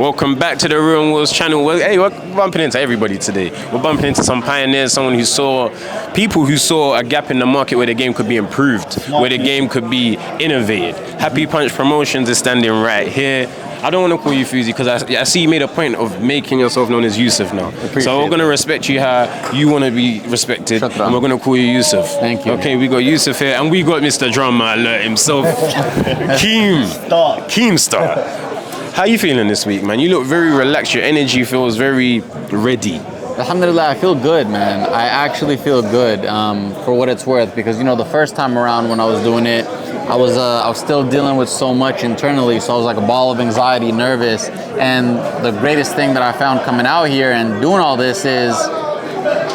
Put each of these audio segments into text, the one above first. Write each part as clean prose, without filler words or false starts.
Welcome back to the Real Wars channel. Hey, we're bumping into everybody today. We're bumping into some pioneers, people who saw a gap in the market where the game could be improved, where the game could be innovated. Happy Punch Promotions is standing right here. I don't want to call you Fousey because I see you made a point of making yourself known as Yusuf now. So we're going to respect you how you want to be respected, and we're going to call you Yusuf. Thank you. Okay, we got Yusuf here, and we got Mr. Drummer Alert himself, Keemstar. How you feeling this week, man? You look very relaxed. Your energy feels very ready. Alhamdulillah, I feel good, man. I actually feel good for what it's worth because, the first time around when I was doing it, I was still dealing with so much internally, so I was like a ball of anxiety, nervous. And the greatest thing that I found coming out here and doing all this is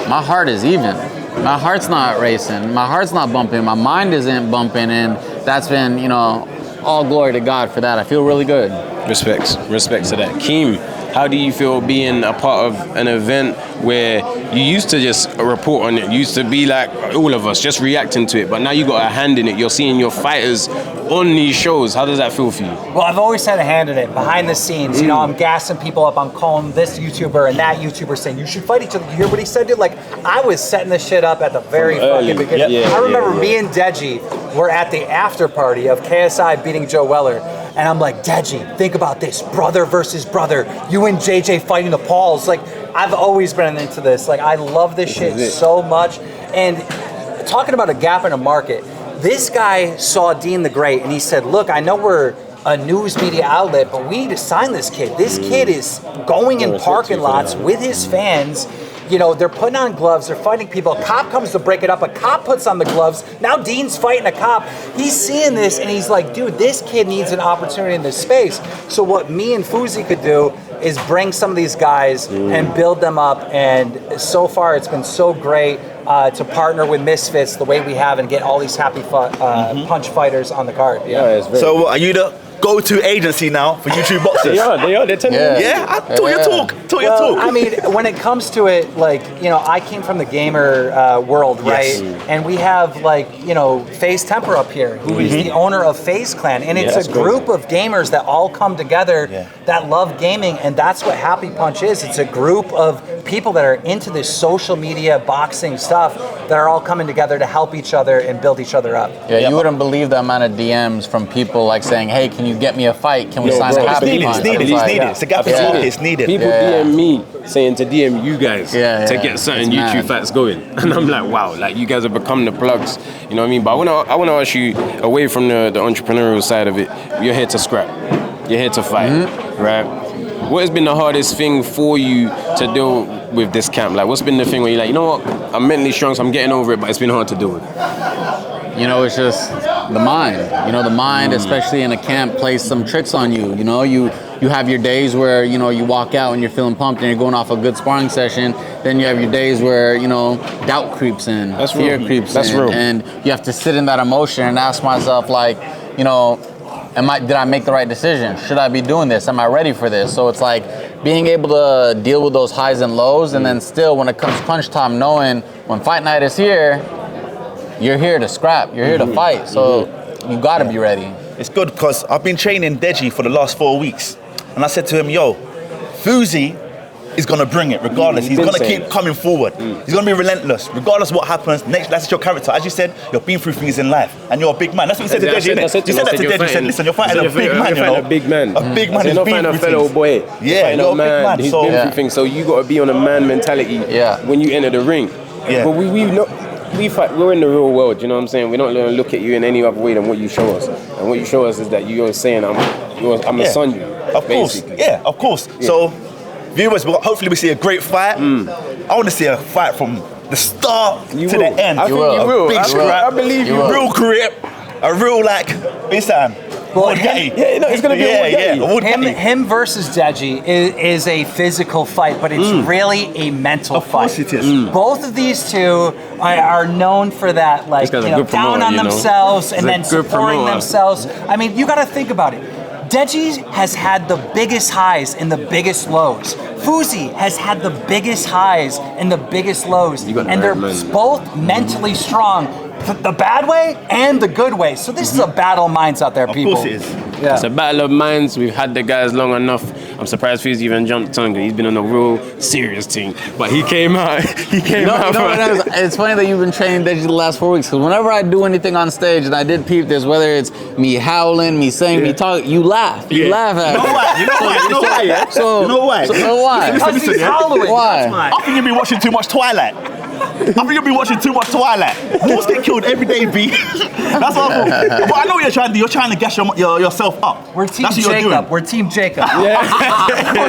my heart is even. My heart's not racing. My heart's not bumping. My mind isn't bumping. And that's been, all glory to God for that. I feel really good. Respect to that. Keem, how do you feel being a part of an event where you used to just report on it, you used to be like all of us, just reacting to it, but now you got a hand in it, you're seeing your fighters on these shows. How does that feel for you? Well, I've always had a hand in it, behind the scenes. I'm gassing people up, I'm calling this YouTuber and that YouTuber saying, you should fight each other. You hear what he said, dude? Like, I was setting this shit up at the very fucking beginning. I remember me and Deji were at the after party of KSI beating Joe Weller. And I'm like, Deji, think about this, brother versus brother. You and JJ fighting the Pauls. Like, I've always been into this. Like, I love this shit so much. And talking about a gap in a market, this guy saw Dean the Great and he said, look, I know we're a news media outlet, but we need to sign this kid. This kid is going in parking lots with his fans. They're putting on gloves, they're fighting people. A cop comes to break it up, a cop puts on the gloves. Now Dean's fighting a cop. He's seeing this and he's like, dude, this kid needs an opportunity in this space. So what me and Fousey could do is bring some of these guys and build them up. And so far it's been so great to partner with Misfits the way we have and get all these happy punch fighters on the card. So are you the go-to agency now for YouTube boxers? They are. They're telling you. Talk your talk. I mean, when it comes to it, I came from the gamer world, right? And we have FaZe Temper up here, who is the owner of FaZe Clan, and it's a group of gamers that all come together that love gaming, and that's what Happy Punch is. It's a group of people that are into this social media boxing stuff that are all coming together to help each other and build each other up. You wouldn't believe the amount of DMs from people saying, hey, can you get me a fight? Can we sign a Happy Punch? It's needed. It's a gap in the market. It's needed. People DM me saying to DM you guys to get certain YouTube fights going. And I'm like, wow, you guys have become the plugs. You know what I mean? But I want to ask you, away from the entrepreneurial side of it, you're here to scrap. You're here to fight, right? What has been the hardest thing for you to deal with this camp? What's been the thing where you're like, you know what, I'm mentally strong, so I'm getting over it, but it's been hard to deal with? It's just the mind. The mind, especially in a camp, plays some tricks on you. You have your days where, you walk out and you're feeling pumped and you're going off a good sparring session. Then you have your days where, doubt creeps in, fear creeps in. Real. And you have to sit in that emotion and ask myself, did I make the right decision? Should I be doing this? Am I ready for this? So it's being able to deal with those highs and lows, and then still when it comes punch time, knowing when fight night is here, you're here to scrap, you're here to fight. So you gotta be ready. It's good because I've been training Deji for the last 4 weeks. And I said to him, Fousey is gonna bring it regardless. He's gonna keep coming forward. He's gonna be relentless, regardless what happens. That's your character. As you said, you've been through things in life, and you're a big man. That's what you said to Deji, innit? You said that to Deji. You said, listen, you're fighting a big man, a big man. A big man. You're not fighting a fellow boy. Yeah, you're a big man. He's been through things, so you gotta be on a man mentality when you enter the ring. But we fight. We're in the real world. You know what I'm saying? We don't look at you in any other way than what you show us. And what you show us is that you're saying, I'm a son. Of course. Yeah, of course. So, viewers, hopefully we see a great fight. I want to see a fight from the start to the end. I think you will. Big scrap. I believe you. Real grip. A real Instan. It's going to be him versus Deji is a physical fight, but it's really a mental fight. Of course it is. Both of these two are known for that, down on themselves and then supporting themselves. I mean, you got to think about it. Deji has had the biggest highs and the biggest lows. Fousey has had the biggest highs and the biggest lows. And they're both mentally strong, the bad way and the good way. So this is a battle of minds out there, people. Of course it is. It's a battle of minds. We've had the guys long enough. I'm surprised Fousey even jumped on. He's been on a real serious thing, but he came out. He came out. It's funny that you've been training Deji the last 4 weeks, because whenever I do anything on stage, and I did peep this, whether it's me howling, me saying, me talking, you laugh. You laugh at me. You know why? Yeah? So, you know why? So why? Because he's Halloween. Why? I think you've been watching too much Twilight. Bulls get killed every day, B. That's what I thought. But I know what you're trying to do. You're trying to gas yourself up. We're Team That's what you're Jacob. doing. We're Team Jacob.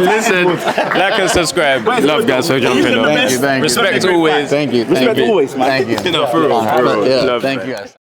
Listen, like and subscribe. Love guys for jumping on. Thank you. Respect always. Thank you. Respect always, man. Thank you. For real. Yeah, Love, thank man. you guys.